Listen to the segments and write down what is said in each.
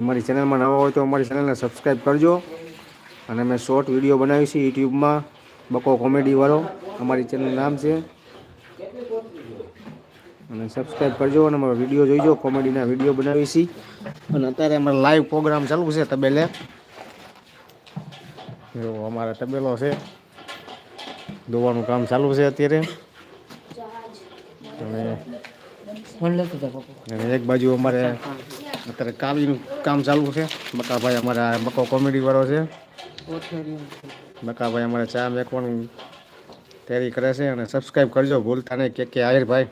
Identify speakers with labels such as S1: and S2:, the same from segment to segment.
S1: અમારી ચેનલમાં નવા હોય તો અમારી ચેનલને સબસ્ક્રાઈબ કરજો અને અમે શોર્ટ વિડીયો બનાવી છીએ યુટ્યુબમાં બકો કોમેડીવાળો અમારી ચેનલનું નામ છે અને સબસ્ક્રાઈબ કરજો અને અમારો વિડીયો જોઈજો કોમેડીના વિડીયો બનાવી છીએ અને અત્યારે અમારે લાઈવ પ્રોગ્રામ ચાલુ છે તબેલે જો અમારે તબેલો છે દોવાનું કામ ચાલુ છે અત્યારે અને એક બાજુ અમારે અત્યારે કાવીનું કામ ચાલુ છે બકાભાઈ અમારા બકો કોમેડી વાળો છે બકાભાઈ અમારે ચા મેકવાનું તૈયારી કરે છે અને સબસ્ક્રાઈબ કરજો ભૂલતા નહીં કે આયર ભાઈ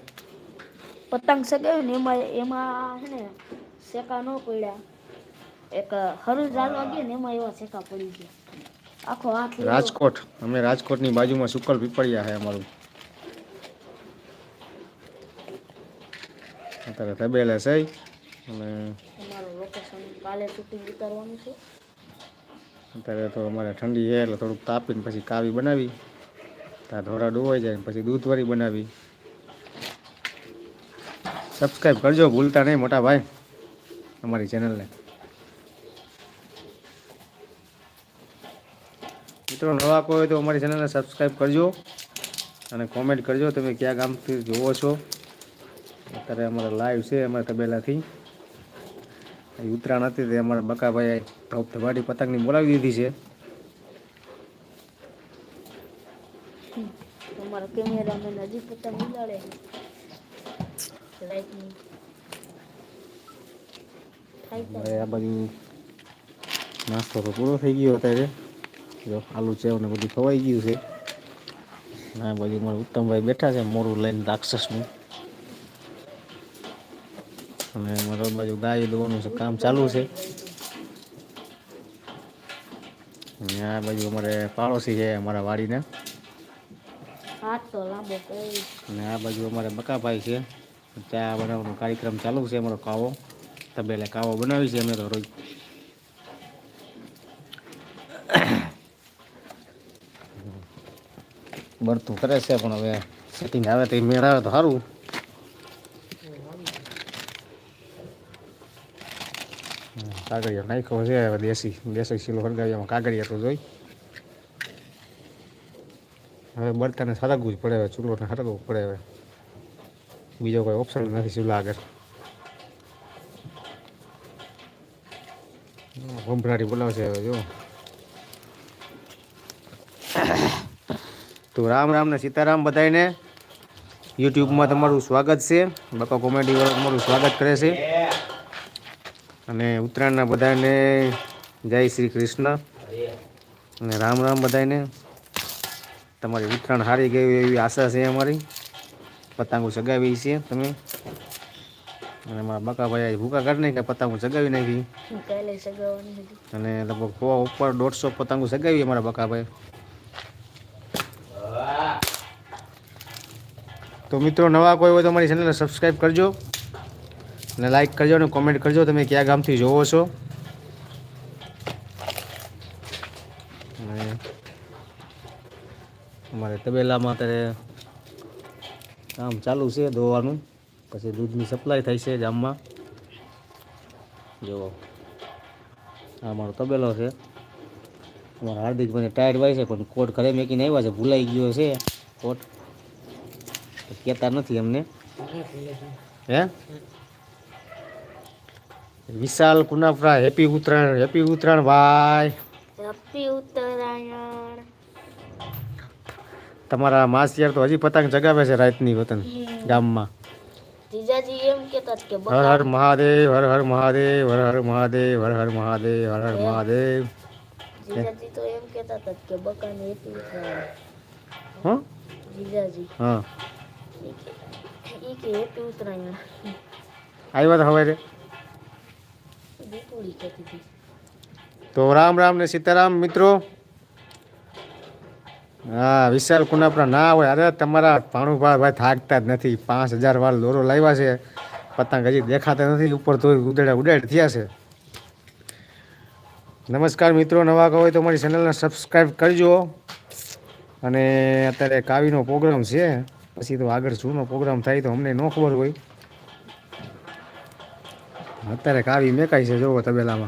S2: પતંગ સગાવ્યું ને એમાં છે ને શેકા ન પડ્યા એક હરું ચાલવા ગયો ને એમાં એવા શેકા પડી ગયા આખો હાથ
S1: રાજકોટ અમે રાજકોટની બાજુમાં સુકલ પીપળિયા છે અમારું અત્યારે તબેલે છે અને
S2: અમારું લોકેશન કાલે શૂટિંગ ઉતારવાનું છે
S1: અત્યારે તો અમારે ઠંડી છે એટલે થોડુંક તાપીને પછી કાવી બનાવી ત્યાં ધોરા ડોવાઈ જાય પછી દૂધવાળી બનાવી સબસ્ક્રાઈબ કરજો ભૂલતા નહીં મોટા ભાઈ અમારી ચેનલને મિત્રો નવા કોઈ હોય તો અમારી ચેનલને સબસ્ક્રાઈબ કરજો અને કોમેન્ટ કરજો તમે કયા ગામથી જોવો છો અત્યારે અમારે લાઈવ છે અમારા તબેલાથી ઉત્તરાયણ હતી તે અમારા બકાભાઈ ધબાડી પતંગની બોલાવી દીધી
S2: છે અમારા કેમેરામેન હજી પતંગ ઉડાડે
S1: છે આ બાજુ નાસ્તો તો પૂરો થઈ ગયો અત્યારે જો આલુ સેવ ને બધું ખવાઈ ગયું છે આ બાજુ મારા ઉત્તમભાઈ બેઠા છે મોરું લઈને રાક્ષસનું અને મારા બાજુ ગાય દોવાનું છે કામ ચાલુ છે અને આ બાજુ અમારે પાડોશી છે અમારા વાડીના
S2: હાથ તો લાંબો કરી
S1: અને આ બાજુ અમારે બકાભાઈ છે ચા બનાવવાનો કાર્યક્રમ ચાલુ છે અમારો કાવો તબેલે કાવો બનાવી છે અમે તો રોજ બરતું કરે છે પણ હવે સેટિંગ આવે તો મેળ આવે તો સારું કાગળિયા નાખ્યો છે હવે દેશી શીલો હરગાવ્યામાં કાગળિયા તો જોઈ હવે બળતાને હરગવું જ પડે હવે ચૂલોને હરગવું પડે હવે બીજો કોઈ ઓપ્શન નથી ચૂલા આગળ ભંભરાટી બોલાવશે હવે જો તો રામ રામ ને સીતારામ બધાને યુટ્યુબમાં તમારું સ્વાગત છે બકો કોમેડી વાળો તમારું સ્વાગત કરે છે અને ઉત્તરાયણના બધાને જય શ્રી કૃષ્ણ અને રામ રામ બધાને તમારી ઉત્તરાયણ હારી ગઈ એવી આશા છે અમારી પતંગો ચગાવી છે તમે અને મારા બકાભાઈ ભૂકા કાઢી નાખી પતંગો ચગાવી નાખી અને લગભગ 100 ઉપર 150 પતંગો ચગાવી અમારા બકાભાઈ તો મિત્રો નવા કોઈ હોય તો અમારી ચેનલને સબસ્ક્રાઈબ કરજો અને લાઈક કરજો અને કોમેન્ટ કરજો તમે કયા ગામથી જોવો છો અને અમારે તબેલામાં અત્યારે કામ ચાલુ છે દોવાનું પછી દૂધની સપ્લાય થાય છે ગામમાં જો આ અમારો તબેલો છે અમારા હાર્દિકભાઈને ટાયર વાય છે પણ કોટ ઘરે મેકીને આવ્યા છે ભૂલાઈ ગયો છે કોટ કહેતા નથી અમને હે વિશાલ કુનાફરા હેપી ઉત્તરાયણ ભાઈ
S2: હેપી ઉત્તરાયણ
S1: તમારા માસિયાર તો હજી પતંગ ચગાવે છે રાતની વતન ગામમાં
S2: જીજાજી એમ કહેતા કે
S1: હર હર મહાદેવ હર હર મહાદેવ હર હર મહાદેવ હર હર મહાદેવ હર હર મહાદેવ
S2: જીજાજી તો એમ કહેતા હતા કે બકાને હેપી ઉત્તરાયણ
S1: હા
S2: જીજાજી
S1: હા
S2: ઈ કે હેપી ઉત્તરાયણ
S1: આવ્યા તો હવે રે
S2: દીકુડી કહેતી હતી
S1: તો રામ રામ ને સીતારામ મિત્રો હા વિશાલ કુનાપરા ના હોય અરે તમારા ભાણુભાઈ થાકતા જ નથી 5000 વાર દોરો લાવ્યા છે પતંગ હજી દેખાતા નથી ઉપર તો ઉડાડ થયા છે નમસ્કાર મિત્રો નવા હોય તો મારી ચેનલને સબસ્ક્રાઈબ કરજો અને અત્યારે કાવીનો પ્રોગ્રામ છે પછી તો આગળ જૂનો પ્રોગ્રામ થાય તો અમને ન ખબર હોય અત્યારે કાવી મેકાય છે જોવો તબેલામાં.